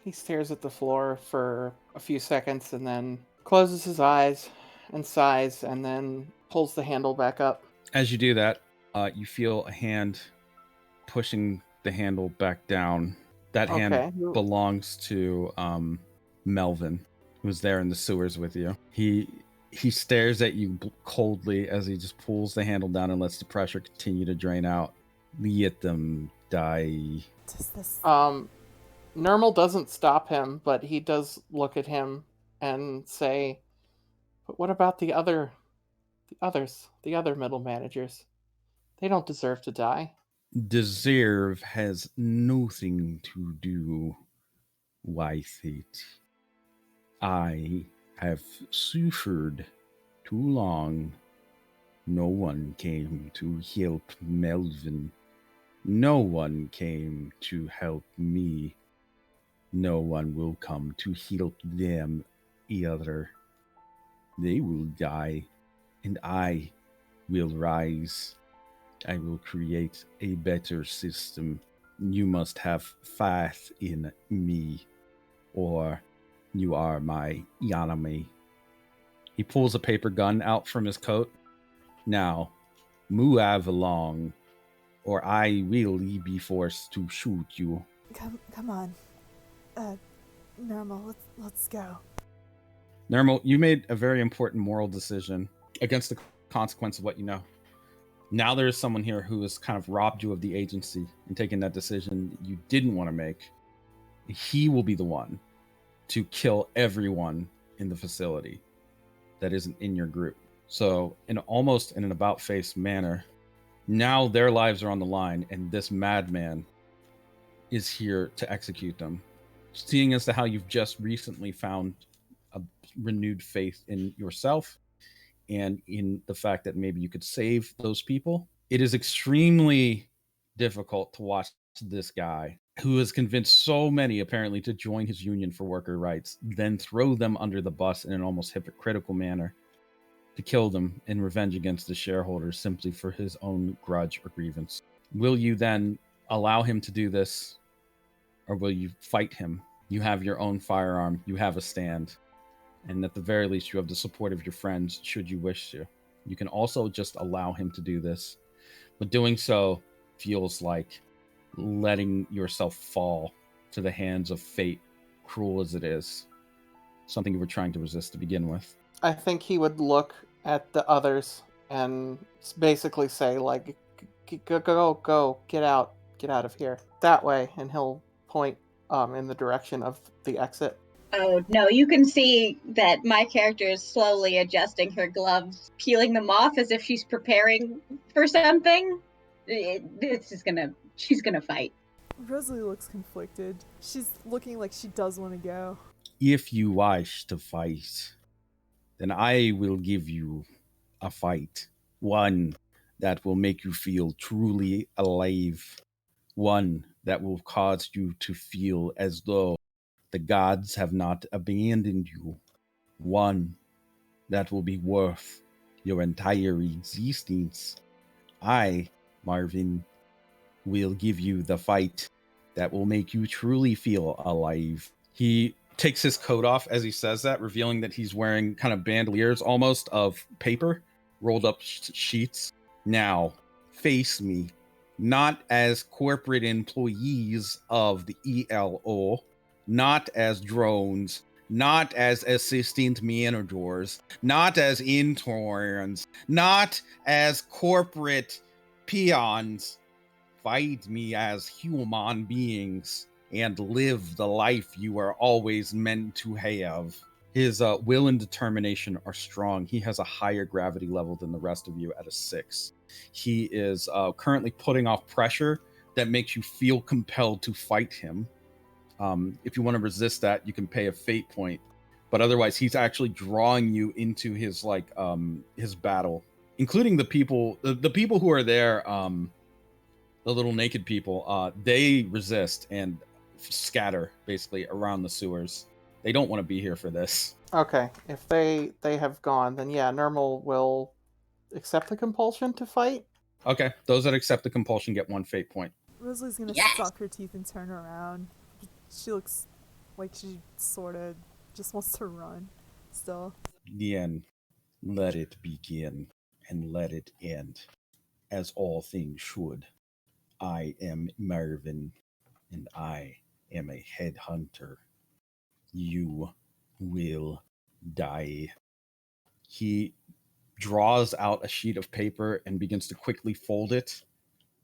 He stares at the floor for a few seconds and then closes his eyes and sighs and then pulls the handle back up. As you do that, you feel a hand pushing the handle back down. That hand belongs to Melvin, who's there in the sewers with you. He stares at you coldly as he just pulls the handle down and lets the pressure continue to drain out. Let them die. Nermal doesn't stop him, but he does look at him and say, "But what about the other middle managers? They don't deserve to die." Deserve has nothing to do with it. I have suffered too long. No one came to help Melvin. No one came to help me. No one will come to help them either. They will die, and I will rise. I will create a better system. You must have faith in me, or you are my enemy. He pulls a paper gun out from his coat. Now, move along, or I will be forced to shoot you. Come on. Nermal, let's go. Nermal, you made a very important moral decision against the consequence of what you know. Now there is someone here who has kind of robbed you of the agency and taken that decision you didn't want to make. He will be the one to kill everyone in the facility that isn't in your group. So, in an about-face manner, now their lives are on the line, and this madman is here to execute them. Seeing as to how you've just recently found a renewed faith in yourself and in the fact that maybe you could save those people, it is extremely difficult to watch this guy who has convinced so many apparently to join his union for worker rights, then throw them under the bus in an almost hypocritical manner to kill them in revenge against the shareholders simply for his own grudge or grievance. Will you then allow him to do this, or will you fight him? You have your own firearm, you have a stand, and at the very least, you have the support of your friends should you wish to. You can also just allow him to do this, but doing so feels like letting yourself fall to the hands of fate, cruel as it is. Something you were trying to resist to begin with. I think he would look at the others and basically say, like, go, get out of here. That way, and he'll point in the direction of the exit. Oh, no, you can see that my character is slowly adjusting her gloves, peeling them off as if she's preparing for something. She's gonna fight. Rosalie looks conflicted. She's looking like she does want to go. If you wish to fight, then I will give you a fight. One that will make you feel truly alive. One that will cause you to feel as though the gods have not abandoned you. One that will be worth your entire existence. I, Marvin, will give you the fight that will make you truly feel alive. He takes his coat off as he says that, revealing that he's wearing kind of bandoliers almost of paper, rolled up sheets. Now, face me, not as corporate employees of the ELO, not as drones, not as assistant managers, not as interns, not as corporate peons. Fight me as human beings and live the life you are always meant to have. His will and determination are strong. He has a higher gravity level than the rest of you at a 6. He is currently putting off pressure that makes you feel compelled to fight him. If you want to resist that, you can pay a fate point. But otherwise, he's actually drawing you into his his battle, including the people who are there. The little naked people, they resist and scatter basically around the sewers. They don't want to be here for this. Okay, if they have gone, then yeah, Nermal will accept the compulsion to fight. Okay, those that accept the compulsion get 1 fate point. Rosalie's gonna suck her teeth and turn around. She looks Like she sort of just wants to run still. The end. Let it begin and let it end, as all things should. I am Marvin, and I am a headhunter. You will die. He draws out a sheet of paper and begins to quickly fold it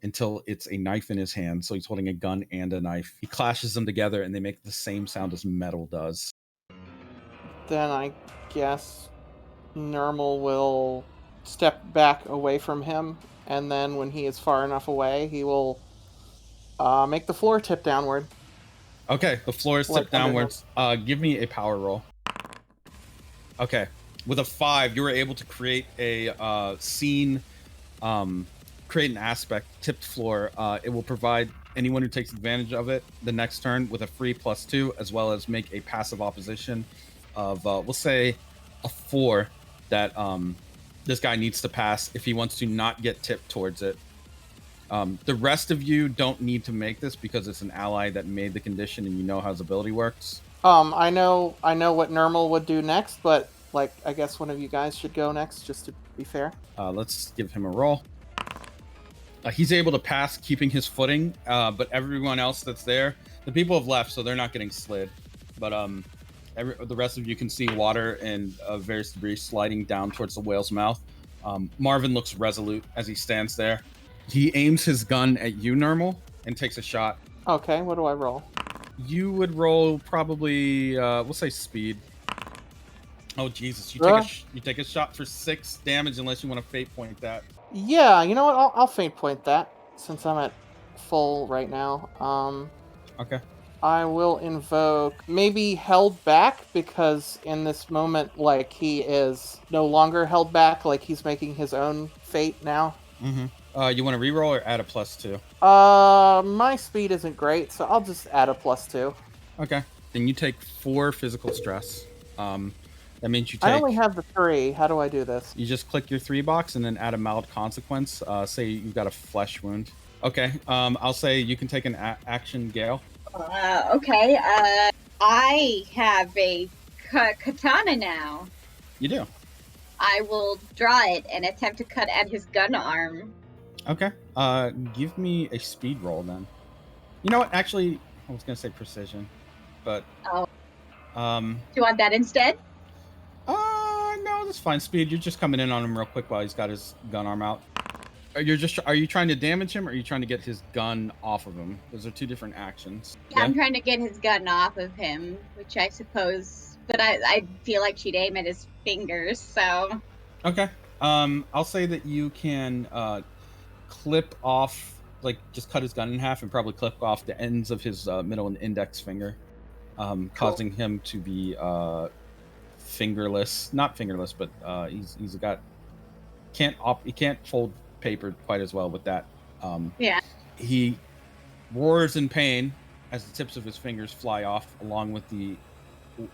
until it's a knife in his hand. So he's holding a gun and a knife. He clashes them together and they make the same sound as metal does. Then I guess Nermal will step back away from him, and then when he is far enough away, he will make the floor tip downward. Okay, the floor is Like tipped downwards. Give me a power roll. Okay, with a 5, you were able to create a scene, create an aspect, tipped floor. It will provide anyone who takes advantage of it the next turn with a free +2, as well as make a passive opposition of, we'll say, a 4 that this guy needs to pass if he wants to not get tipped towards it. The rest of you don't need to make this because it's an ally that made the condition and you know how his ability works. I know what Nermal would do next, but like I guess one of you guys should go next, just to be fair. Let's give him a roll. He's able to pass, keeping his footing, but everyone else that's there, the people have left, so they're not getting slid. But the rest of you can see water and various debris sliding down towards the whale's mouth. Marvin looks resolute as he stands there. He aims his gun at you, Nermal, and takes a shot. Okay, what do I roll? You would roll probably, we'll say speed. Oh Jesus! You take a shot for 6 damage unless you want to fate point that. Yeah, you know what? I'll faint point that since I'm at full right now. Okay. I will invoke maybe held back, because in this moment, like, he is no longer held back, like he's making his own fate now. Mm-hmm. You want to reroll or add a +2? My speed isn't great, so I'll just add a +2. Okay. Then you take 4 physical stress. That means you take... I only have the 3. How do I do this? You just click your 3 box and then add a mild consequence. Say you've got a flesh wound. Okay. I'll say you can take an action, Gale. Okay. I have a katana now. You do. I will draw it and attempt to cut at his gun arm. Okay. Give me a speed roll then. You know what? Actually, I was gonna say precision, but Oh. Do you want that instead? No, that's fine. Speed. You're just coming in on him real quick while he's got his gun arm out. Are you trying to damage him, or are you trying to get his gun off of him? Those are 2 different actions. Yeah, I'm trying to get his gun off of him, which I suppose, but I feel like she'd aim at his fingers, so. Okay. I'll say that you can clip off, like, just cut his gun in half and probably clip off the ends of his middle and index finger, causing him to be fingerless. Not fingerless, but he can't fold paper quite as well with that. Yeah. He roars in pain as the tips of his fingers fly off, along with the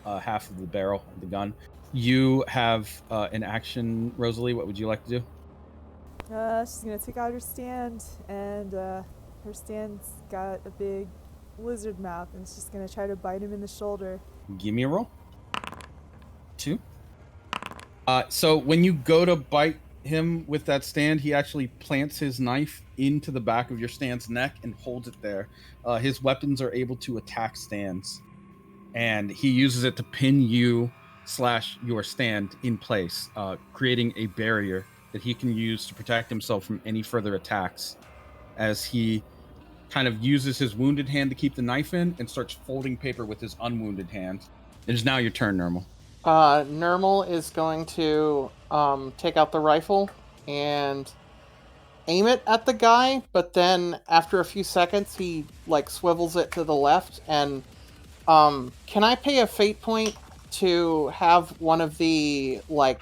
half of the barrel of the gun. You have an action, Rosalie. What would you like to do? She's gonna take out her stand, and her stand's got a big lizard mouth, and it's just gonna try to bite him in the shoulder. Give me a roll. 2. So when you go to bite him with that stand, he actually plants his knife into the back of your stand's neck and holds it there. His weapons are able to attack stands, and he uses it to pin you / your stand in place, creating a barrier that he can use to protect himself from any further attacks, as he kind of uses his wounded hand to keep the knife in and starts folding paper with his unwounded hand. It is now your turn, Nermal. Nermal is going to take out the rifle and aim it at the guy, but then after a few seconds he like swivels it to the left. And can I pay a fate point to have one of the like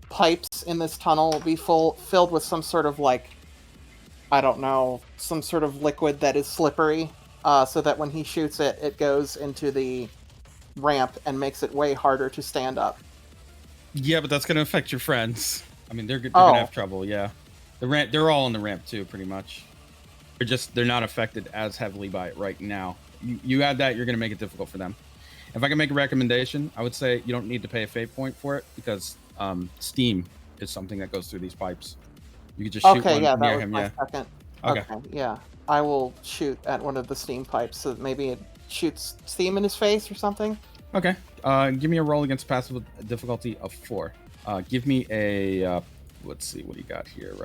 pipes in this tunnel be filled with some sort of like, I don't know, some sort of liquid that is slippery, so that when he shoots it, it goes into the ramp and makes it way harder to stand up? Yeah, but that's going to affect your friends. I mean, they're going to have trouble. Yeah, they're all on the ramp too, pretty much. They're not affected as heavily by it right now. You add that, you're going to make it difficult for them. If I can make a recommendation, I would say you don't need to pay a fate point for it because steam is something that goes through these pipes. You could just shoot Okay, one yeah, that near was him. my Yeah. second. Okay. Yeah. I will shoot at one of the steam pipes so that maybe it shoots steam in his face or something. Okay. Give me a roll against passive difficulty of 4. Give me a let's see what he got here.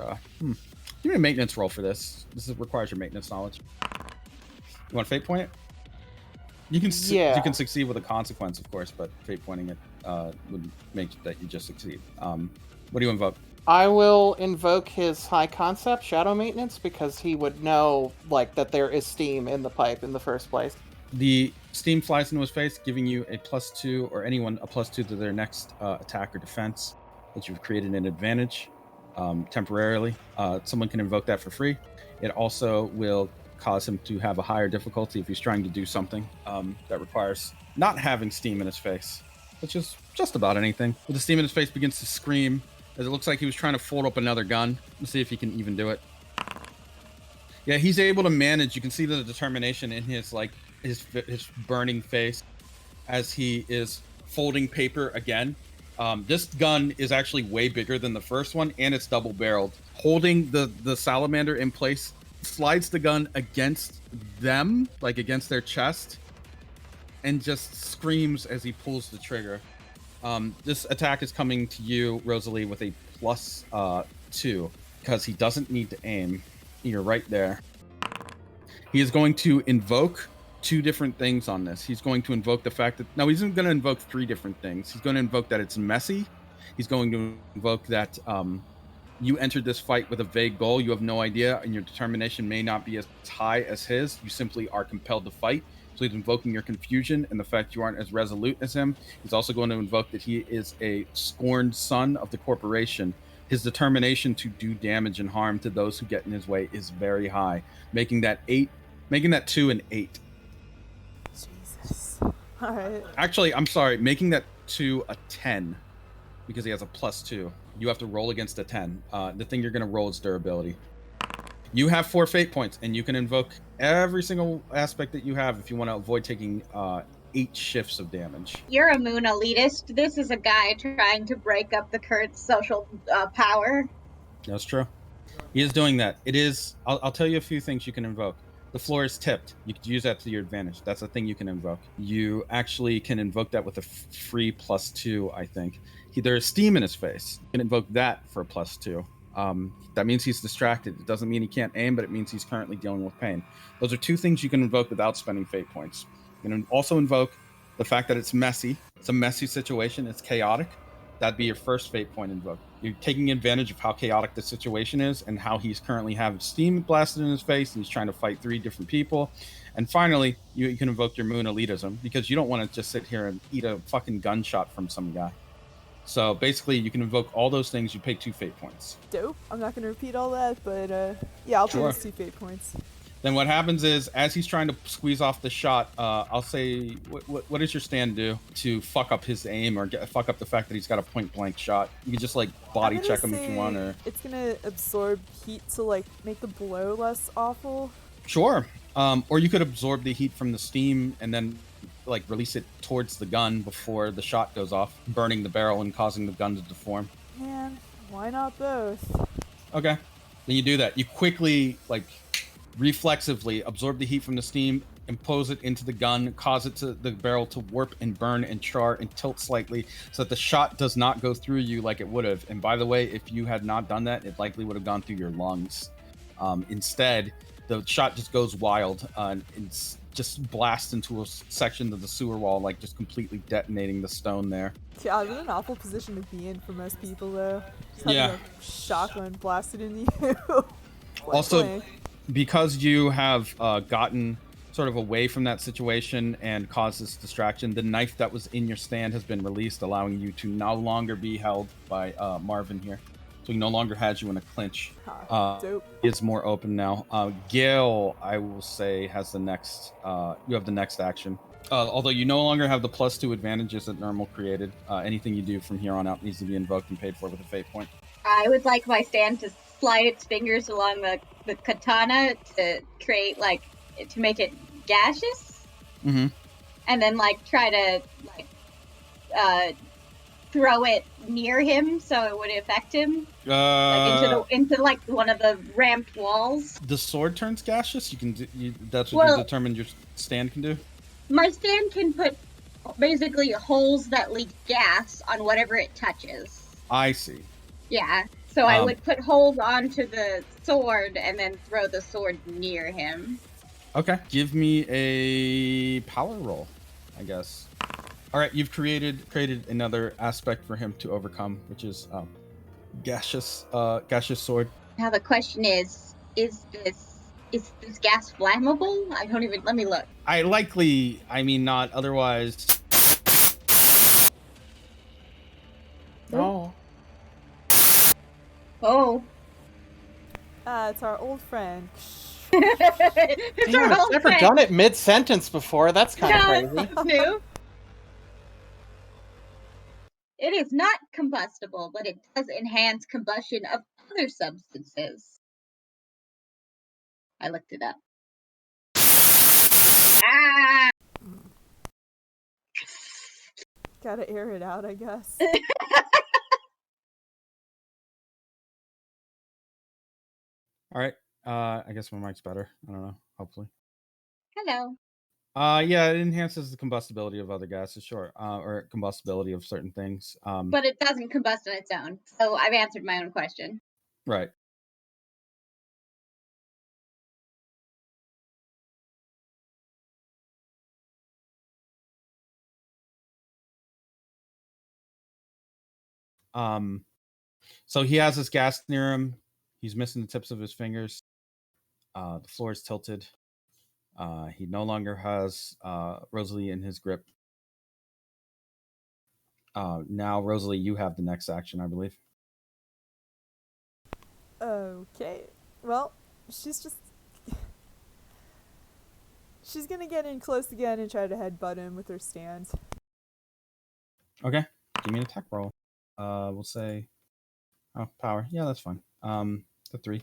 Give me a maintenance roll for this. Requires your maintenance knowledge. You want to fate point it? You can Yeah. you can succeed with a consequence, of course, but fate pointing it would make that you just succeed. What do you invoke? I will invoke his high concept shadow maintenance because he would know like that there is steam in the pipe in the first place. The steam flies into his face, giving you a +2, or anyone a +2 to their next attack or defense that you've created an advantage temporarily. Someone can invoke that for free. It also will cause him to have a higher difficulty if he's trying to do something that requires not having steam in his face, which is just about anything. But the steam in his face begins to scream as it looks like he was trying to fold up another gun. Let's see if he can even do it. Yeah, he's able to manage. You can see the determination in his his burning face as he is folding paper again. This gun is actually way bigger than the first one, and it's double barreled. Holding the salamander in place, slides the gun against them, like against their chest, and just screams as he pulls the trigger. This attack is coming to you, Rosalie, with a +2 because he doesn't need to aim. You're right there. He is going to invoke 2 different things on this. He's going to invoke the fact that... No, he's going to invoke 3 different things. He's going to invoke that it's messy. He's going to invoke that you entered this fight with a vague goal. You have no idea, and your determination may not be as high as his. You simply are compelled to fight. So he's invoking your confusion and the fact you aren't as resolute as him. He's also going to invoke that he is a scorned son of the corporation. His determination to do damage and harm to those who get in his way is very high, making that 2 an 8. Jesus. All right. Actually, I'm sorry, making that 2 a 10 because he has a +2. You have to roll against a 10. The thing you're going to roll is durability. You have 4 fate points, and you can invoke every single aspect that you have if you want to avoid taking 8 shifts of damage. You're a moon elitist. This is a guy trying to break up the current social power. That's true. He is doing that. It is... I'll tell you a few things you can invoke. The floor is tipped. You could use that to your advantage. That's a thing you can invoke. You actually can invoke that with a free +2, I think. There's steam in his face. You can invoke that for a +2. That means he's distracted. It doesn't mean he can't aim, but it means he's currently dealing with pain. Those are 2 things you can invoke without spending fate points. You can also invoke the fact that it's messy. It's a messy situation. It's chaotic. That'd be your first fate point invoke. You're taking advantage of how chaotic the situation is and how he's currently having steam blasted in his face and he's trying to fight 3 different people. And finally, you can invoke your moon elitism because you don't want to just sit here and eat a fucking gunshot from some guy. So basically, you can invoke all those things. You pay 2 fate points. Dope. I'm not going to repeat all that, but yeah, I'll pay Sure. those 2 fate points. Then what happens is, as he's trying to squeeze off the shot, I'll say, what does your stand do to fuck up his aim or fuck up the fact that he's got a point blank shot? You can just like body I'm gonna check him if you say want, or it's going to absorb heat to like make the blow less awful. sure. Or you could absorb the heat from the steam and then like release it towards the gun before the shot goes off, burning the barrel and causing the gun to deform. Man, why not both? Okay, then you do that. You quickly, like, reflexively absorb the heat from the steam, impose it into the gun, cause the barrel to warp and burn and char and tilt slightly so that the shot does not go through you like it would have. And by the way, if you had not done that, it likely would have gone through your lungs. Instead, the shot just goes wild and it's just blasts into a section of the sewer wall, like just completely detonating the stone there. God, what an awful position to be in for most people, though. Just having Yeah. a shotgun blasted into you. Also, Blank. because you have gotten sort of away from that situation and caused this distraction, the knife that was in your stand has been released, allowing you to no longer be held by Marvin here. So he no longer has you in a clinch. Dope. It's more open now. Gale, I will say, has the next. You have the next action. Although you no longer have the +2 advantages that normal created. Anything you do from here on out needs to be invoked and paid for with a fate point. I would like my stand to slide its fingers along the katana to create, like, to make it gaseous. Mm-hmm. and then like try to throw it near him so it would affect him, into like one of the ramped walls. The sword turns gaseous. You can that's what Well- you determined your stand can do. My stand can put basically holes that leak gas on whatever it touches. I see. Yeah. So I would put holes onto the sword and then throw the sword near him. Okay. Give me a power roll, I guess. All right, you've created another aspect for him to overcome, which is gaseous sword. Now the question is this gas flammable? I don't even, let me look. I mean not otherwise. Oh. Oh. It's our old friend. It's Damn, our it's whole never thing. done it mid-sentence before. That's kind of No, crazy. it's new. It is not combustible, but it does enhance combustion of other substances. I looked it up. Ah! Gotta air it out, I guess. All right. I guess my mic's better. I don't know. Hopefully. Hello. Yeah, it enhances the combustibility of other gases, sure, or combustibility of certain things. But it doesn't combust on its own. So I've answered my own question. Right. So he has this gas near him. He's missing the tips of his fingers. The floor is tilted. He no longer has Rosalie in his grip. Now, Rosalie, you have the next action, I believe. Okay. Well, she's gonna get in close again and try to headbutt him with her stand. Okay. Give me an attack roll. We'll say... Oh, power. Yeah, that's fine. The 3.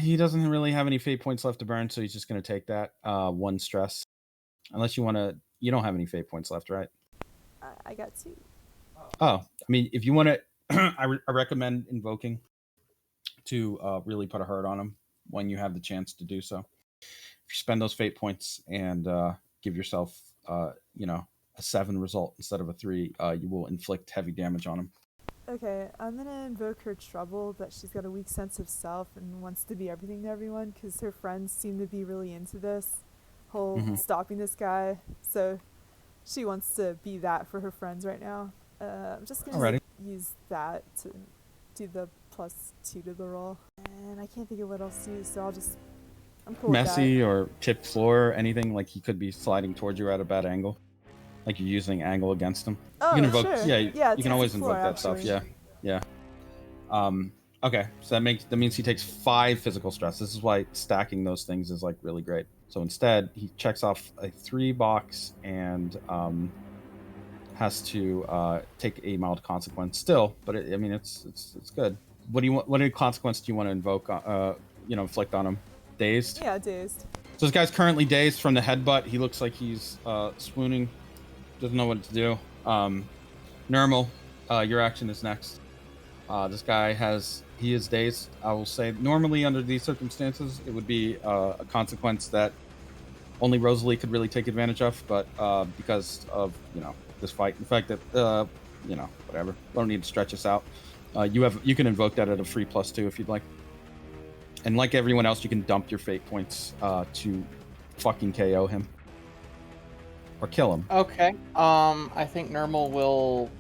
He doesn't really have any fate points left to burn, so he's just going to take that 1 stress. Unless you want to... You don't have any fate points left, right? I got 2. Oh, I mean, if you want to... I recommend invoking to really put a hurt on him when you have the chance to do so. If you spend those fate points and give yourself, a 7 result instead of a 3, you will inflict heavy damage on him. Okay, I'm gonna invoke her trouble that she's got a weak sense of self and wants to be everything to everyone because her friends seem to be really into this whole stopping this guy. So she wants to be that for her friends right now. I'm just gonna use that to do the +2 to the roll. And I can't think of what else to use, so I'm cool Messy with that. or tipped floor, anything, like he could be sliding towards you at a bad angle. Like you're using angle against him. Oh, You can invoke, sure. yeah, you can always floor, invoke that stuff. actually. Yeah. Okay, so that means he takes 5 physical stress. This is why stacking those things is like really great. So instead, he checks off a 3 box and has to take a mild consequence still. But it's good. What consequence do you want to invoke? Inflict on him? Dazed. Yeah, dazed. So this guy's currently dazed from the headbutt. He looks like he's swooning. Doesn't know what to do. Nermal, your action is next. This guy he is dazed. I will say normally under these circumstances, it would be a consequence that only Rosalie could really take advantage of. But because of, this fight, in fact that, whatever. Don't need to stretch this out. You can invoke that at a free +2 if you'd like. And like everyone else, you can dump your fate points to fucking KO him. Or kill him. Okay. I think Nermal will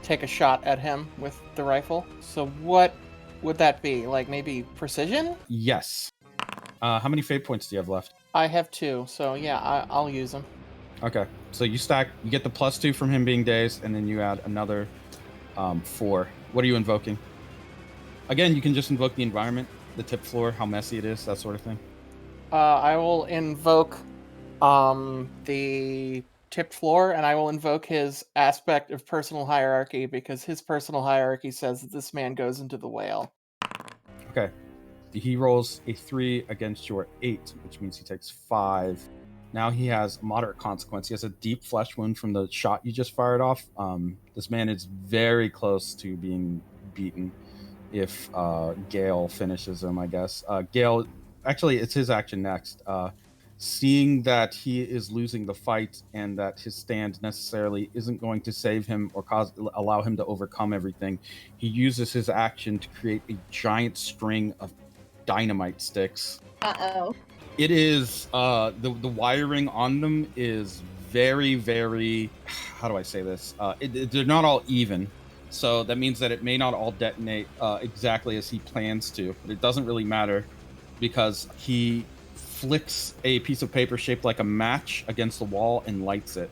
take a shot at him with the rifle. So what would that be? Like maybe precision? Yes. How many fate points do you have left? I have 2, so yeah, I'll use them. Okay. So you get the +2 from him being dazed, and then you add another 4. What are you invoking? Again, you can just invoke the environment, the tip floor, how messy it is, that sort of thing. I will invoke the tipped floor, and I will invoke his aspect of personal hierarchy because his personal hierarchy says that this man goes into the whale. Okay. He rolls a 3 against your 8, which means he takes 5. Now he has moderate consequence. He has a deep flesh wound from the shot you just fired off. This man is very close to being beaten if Gale finishes him, I guess. Gale, actually, it's his action next. Seeing that he is losing the fight and that his stand necessarily isn't going to save him or allow him to overcome everything, he uses his action to create a giant string of dynamite sticks. Uh-oh. It is the wiring on them is very, very, how do I say this? They're not all even. So that means that it may not all detonate exactly as he plans to, but it doesn't really matter because he flicks a piece of paper shaped like a match against the wall and lights it.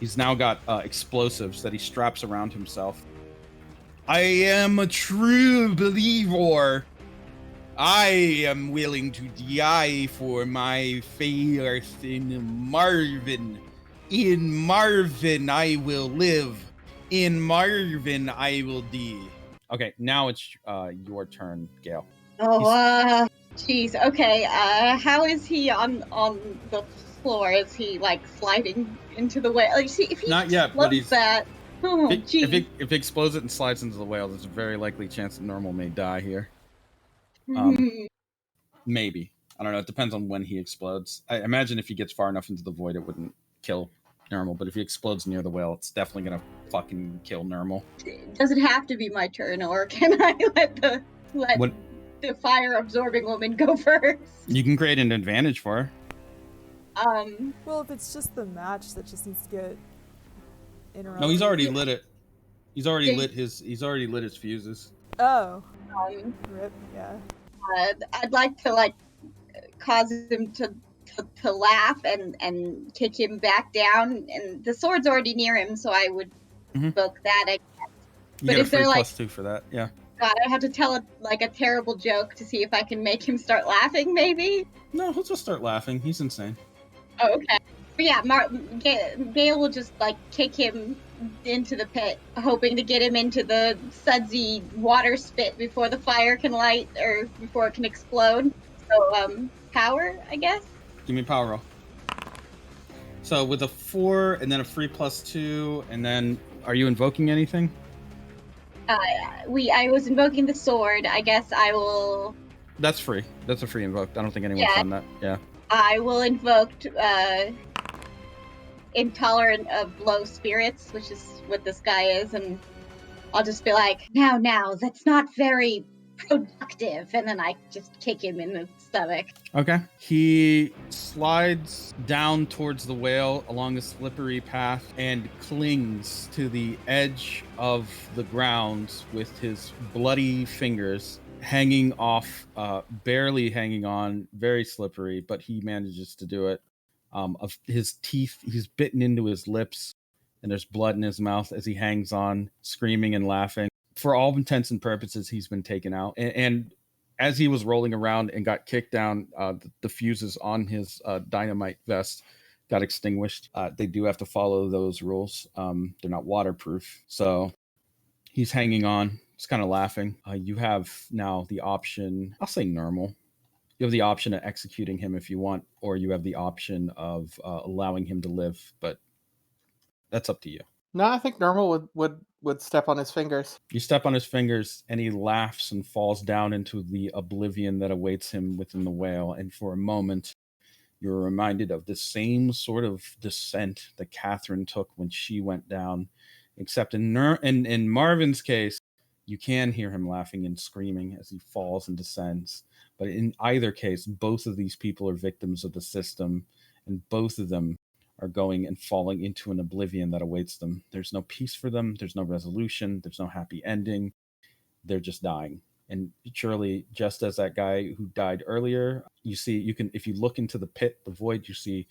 He's now got explosives that he straps around himself. I am a true believer. I am willing to die for my faith in Marvin. In Marvin, I will live. In Marvin, I will die. Okay, now it's your turn, Gale. Oh, jeez. Okay. How is he on the floor? Is he like sliding into the whale? Like, see, if he Not yet, but he's that. Oh, if it explodes it and slides into the whale, there's a very likely chance that Normal may die here. Maybe. I don't know. It depends on when he explodes. I imagine if he gets far enough into the void, it wouldn't kill Normal. But if he explodes near the whale, it's definitely gonna fucking kill Normal. Does it have to be my turn, or can I let the fire absorbing woman go first? You can create an advantage for her. Well, if it's just the match that just needs to get interrupted. No, he's already lit it. He's already lit his fuses. Oh. Rip. Yeah. I'd like to cause him to laugh and kick him back down, and the sword's already near him, so I would invoke that. I guess. You get a free +2 for that. Yeah. God, I have to tell a terrible joke to see if I can make him start laughing. Maybe. No, he'll just start laughing. He's insane. Oh, okay. But yeah, Gale will just kick him into the pit, hoping to get him into the sudsy water spit before the fire can light or before it can explode. So, power, I guess. Give me a power roll. So with a 4 and then a free +2, and then are you invoking anything? I was invoking the sword. I guess I will. That's free. That's a free invoke. I don't think anyone's done that. Yeah. I will invoke intolerant of low spirits, which is what this guy is, and I'll just be like, now, that's not very productive, and then I just kick him in the stomach. Okay. He slides down towards the whale along a slippery path and clings to the edge of the ground with his bloody fingers hanging off, barely hanging on, very slippery, but he manages to do it. Of his teeth, he's bitten into his lips, and there's blood in his mouth as he hangs on, screaming and laughing. For all intents and purposes, he's been taken out. And as he was rolling around and got kicked down, the fuses on his dynamite vest got extinguished. They do have to follow those rules. They're not waterproof. So he's hanging on. He's kind of laughing. You have now the option, I'll say normal. You have the option of executing him if you want, or you have the option of allowing him to live, but that's up to you. No, I think Normal would step on his fingers. You step on his fingers, and he laughs and falls down into the oblivion that awaits him within the whale. And for a moment, you're reminded of the same sort of descent that Catherine took when she went down, except in Marvin's case, you can hear him laughing and screaming as he falls and descends. But in either case, both of these people are victims of the system, and both of them are going and falling into an oblivion that awaits them. There's no peace for them. There's no resolution. There's no happy ending. They're just dying. And surely, just as that guy who died earlier, if you look into the pit, the void, you see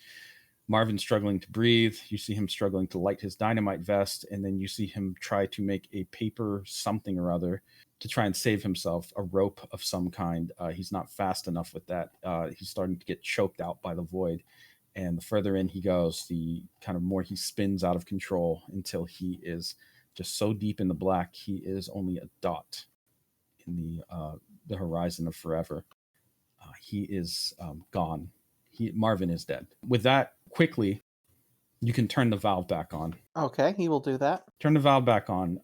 Marvin struggling to breathe. You see him struggling to light his dynamite vest. And then you see him try to make a paper something or other to try and save himself, a rope of some kind. He's not fast enough with that. He's starting to get choked out by the void. And the further in he goes, the kind of more he spins out of control until he is just so deep in the black, he is only a dot in the horizon of forever. he is gone. Marvin is dead. With that, quickly, you can turn the valve back on. Okay, he will do that. Turn the valve back on.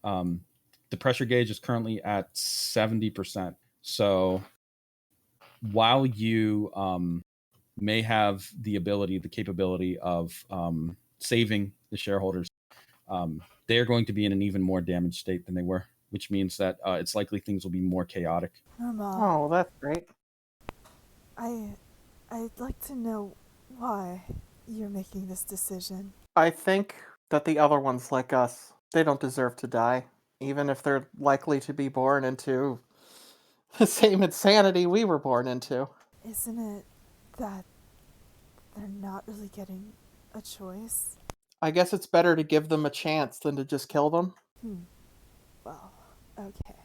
The pressure gauge is currently at 70%. So while you may have the capability of saving the shareholders, they are going to be in an even more damaged state than they were, which means that it's likely things will be more chaotic. Mama, Oh, that's great. I'd like to know why you're making this decision. I think that the other ones like us, they don't deserve to die, even if they're likely to be born into the same insanity we were born into. Isn't it that they're not really getting a choice? I guess it's better to give them a chance than to just kill them. Well, okay.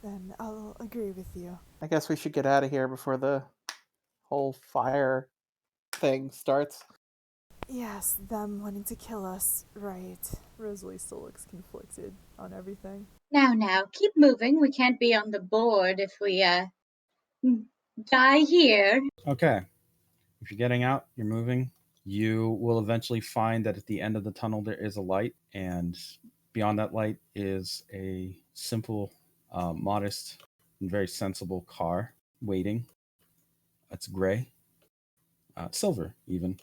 Then I'll agree with you. I guess we should get out of here before the whole fire thing starts. Yes, them wanting to kill us, right. Rosalie still looks conflicted on everything. Now, keep moving. We can't be on the board if we die here. Okay. If you're getting out, you're moving, you will eventually find that at the end of the tunnel there is a light, and beyond that light is a simple, modest, and very sensible car waiting. It's gray, silver even,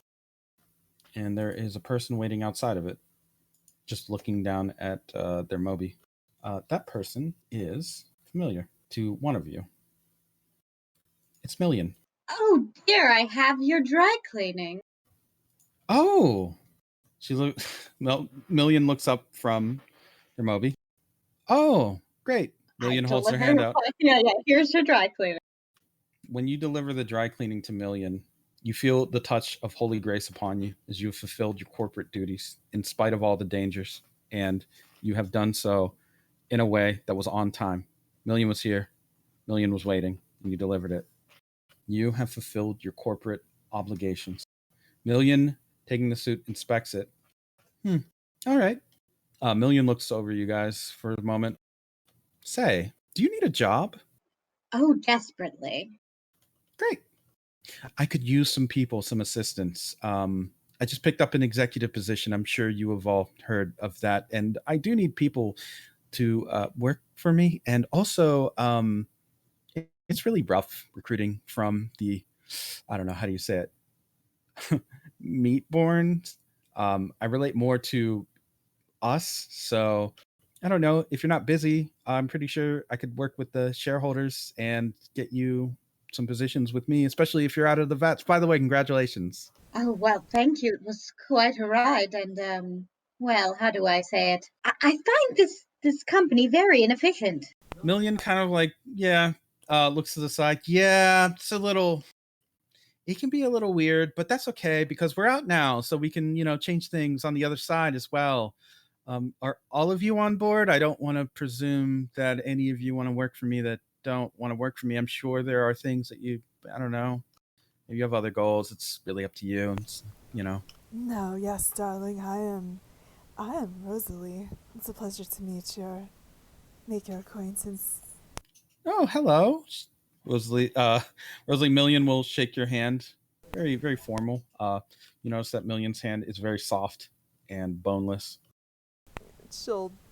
and there is a person waiting outside of it, just looking down at their Moby. That person is familiar to one of you. It's Million. Oh dear, I have your dry cleaning. Oh, Million looks up from her Moby. Oh, great. Million holds her hand out. Yeah, here's your dry cleaning. When you deliver the dry cleaning to Million, you feel the touch of holy grace upon you as you have fulfilled your corporate duties in spite of all the dangers, and you have done so in a way that was on time. Million was here, Million was waiting, and you delivered it. You have fulfilled your corporate obligations. Million, taking the suit, inspects it. All right. Million looks over you guys for a moment. Say, do you need a job? Oh, desperately. Great. I could use some people, some assistance. I just picked up an executive position. I'm sure you have all heard of that. And I do need people to work for me. And also, it's really rough recruiting from the, I don't know, how do you say it? Meatborn. I relate more to us. So I don't know. If you're not busy, I'm pretty sure I could work with the shareholders and get you some positions with me, especially if you're out of the vets. By the way, congratulations. Oh, well, thank you. It was quite a ride. And, well, how do I say it? I find this company very inefficient. Million kind of like, looks to the side. Yeah, it can be a little weird, but that's okay because we're out now. So we can, change things on the other side as well. Are all of you on board? I don't want to presume that any of you want to work for me that don't want to work for me. I'm sure there are things that I don't know. If you have other goals, it's really up to you. It's, No, yes, darling, I am Rosalie. It's a pleasure to make your acquaintance. Oh, hello. Rosalie Million will shake your hand. Very, very formal. You notice that Million's hand is very soft and boneless.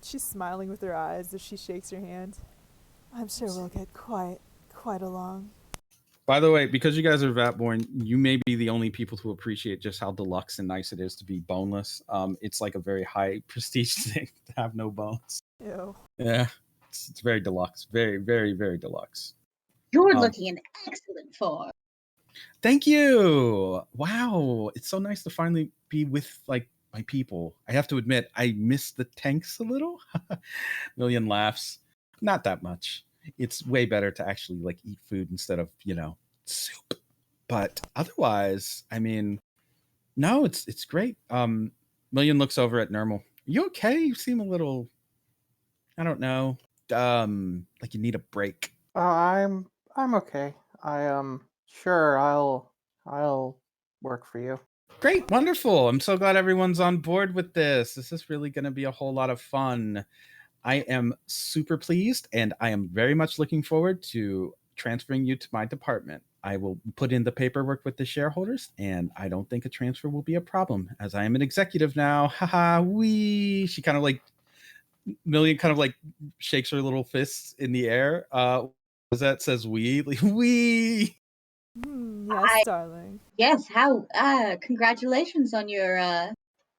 She's smiling with her eyes as she shakes your hand. I'm sure we'll get quite along. By the way, because you guys are Vatborn, you may be the only people to appreciate just how deluxe and nice it is to be boneless. It's like a very high prestige thing to have no bones. Ew. Yeah, it's very deluxe. Very, very, very deluxe. You're looking in excellent form. Thank you. Wow, it's so nice to finally be with my people. I have to admit, I miss the tanks a little. Million laughs. Not that much. It's way better to actually eat food instead of, soup. But otherwise, I mean, no, it's great. Million looks over at Nermal. You okay? You seem a little, I don't know, like you need a break. I'm okay. Sure, I'll work for you. Great, wonderful. I'm so glad everyone's on board with this. This is really going to be a whole lot of fun. I am super pleased, and I am very much looking forward to transferring you to my department. I will put in the paperwork with the shareholders, and I don't think a transfer will be a problem, as I am an executive now. Haha, wee. She kind of like Million kind of like shakes her little fists in the air. As that says we, like, we. Yes, darling. Yes, how congratulations on your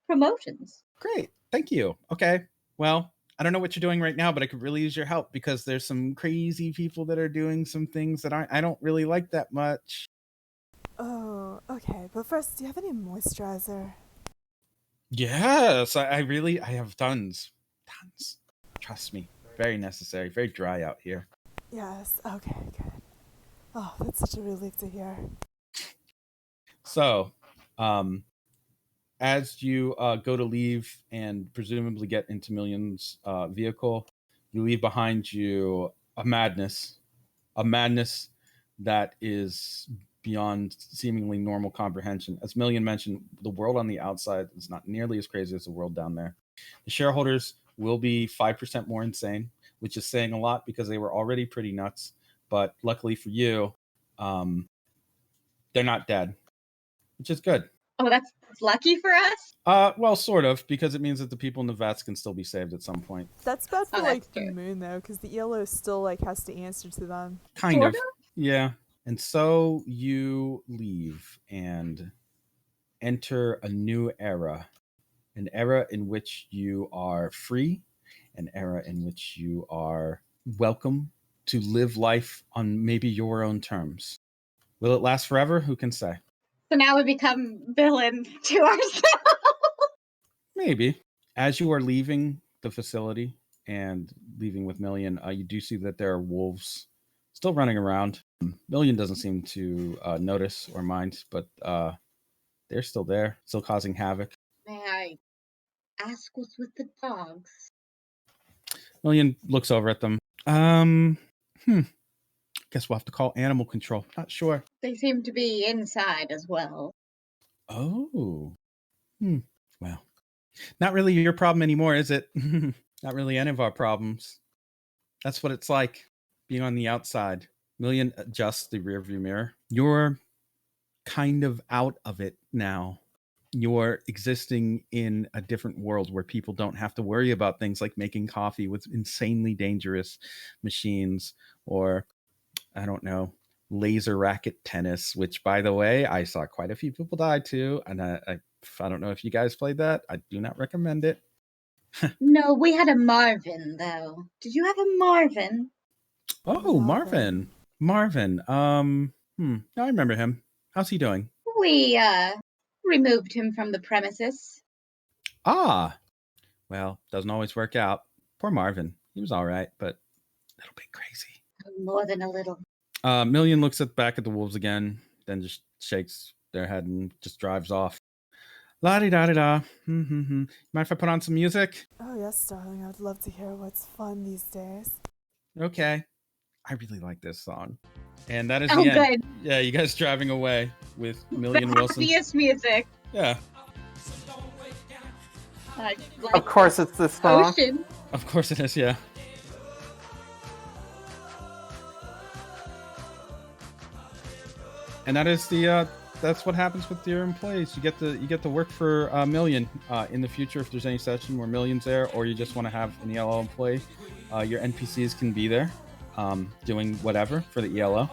promotions. Great, thank you. Okay, well, I don't know what you're doing right now, but I could really use your help because there's some crazy people that are doing some things that I don't really like that much. Oh, okay. But first, do you have any moisturizer? Yes, I have tons. Trust me, very necessary, very dry out here. Yes. Okay, good. Oh, that's such a relief to hear. So, as you go to leave and presumably get into Million's vehicle, you leave behind you a madness that is beyond seemingly normal comprehension. As Million mentioned, the world on the outside is not nearly as crazy as the world down there. The shareholders will be 5% more insane, which is saying a lot because they were already pretty nuts. But luckily for you, they're not dead, which is good. Oh, that's lucky for us. Well, sort of, because it means that the people in the vats can still be saved at some point. That's bad for Oh, like that's the true. moon though, because the ELO still like has to answer to them. Kind Sort of. Yeah. And so you leave and enter a new era, an era in which you are free, an era in which you are welcome to live life on maybe your own terms. Will it last forever? Who can say? So now we become villain to ourselves. Maybe. As you are leaving the facility and leaving with Million, you do see that there are wolves still running around. Million doesn't seem to notice or mind, but they're still there, still causing havoc. May I ask what's with the dogs? Million looks over at them. Guess we'll have to call animal control. Not sure. They seem to be inside as well. Oh. Well, not really your problem anymore, is it? Not really any of our problems. That's what it's like being on the outside. Million adjusts the rearview mirror. You're kind of out of it now. You're existing in a different world where people don't have to worry about things like making coffee with insanely dangerous machines, or, I don't know, laser racket tennis, which, by the way, I saw quite a few people die to. And I don't know if you guys played that. I do not recommend it. No, we had a Marvin, though. Did you have a Marvin? Oh, Marvin. I remember him. How's he doing? We, removed him from the premises. Ah, well, doesn't always work out. Poor Marvin. He was all right, but a little bit crazy. More than a little. Million looks back at the wolves again, then just shakes their head and just drives off. La-di-da-di-da. Mind if I put on some music? Oh yes, darling. I'd love to hear what's fun these days. Okay. I really like this song. And that is Oh, the end. good. Yeah, you guys driving away with Million The Wilson. happiest music. Yeah, Like Of course, it's this song. ocean. of course it is, yeah. And that is that's what happens with your employees. You get to work for Million in the future if there's any session where Million's there, or you just want to have an ELO employee. Your NPCs can be there, doing whatever for the ELO.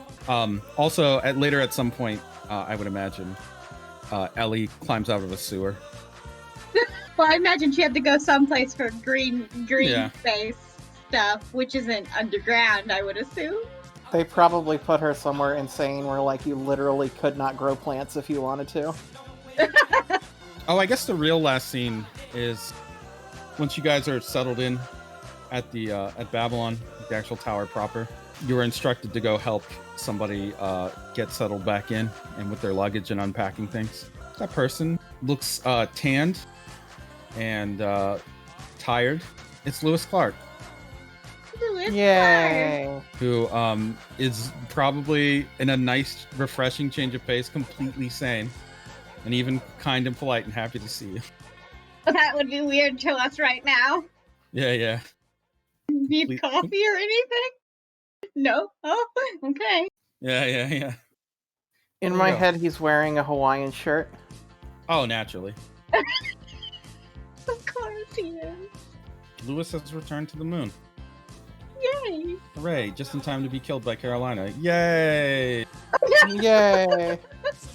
Also, later at some point, I would imagine Ellie climbs out of a sewer. Well, I imagine she had to go someplace for green Yeah. space stuff, which isn't underground, I would assume. They probably put her somewhere insane where, like, you literally could not grow plants if you wanted to. Oh, I guess the real last scene is once you guys are settled in at the at Babylon, the actual tower proper. You were instructed to go help somebody get settled back in and with their luggage and unpacking things. That person looks tanned and tired. It's Lewis Clark, Yay! who is probably in a nice, refreshing change of pace, completely sane, and even kind and polite and happy to see you. That would be weird to us right now. Yeah. Need Complete- coffee or anything? No? Oh, okay. Yeah. In There my you go. head, he's wearing a Hawaiian shirt. Oh, naturally. Of course he is. Lewis has returned to the moon. Yay! Hooray, just in time to be killed by Carolina. Yay! Yay!